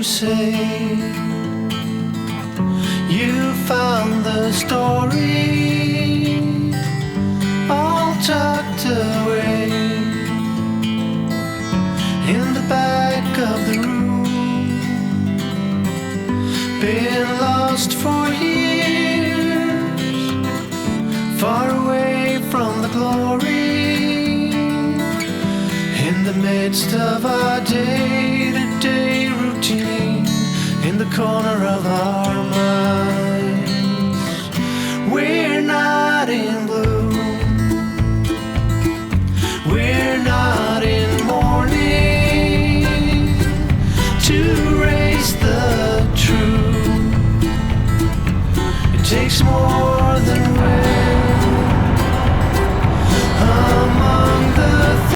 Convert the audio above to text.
you say you found the story all tucked away in the back of the room, been lost for years, far away from the glory, in the midst of our day-to-day routine, in the corner of our mind.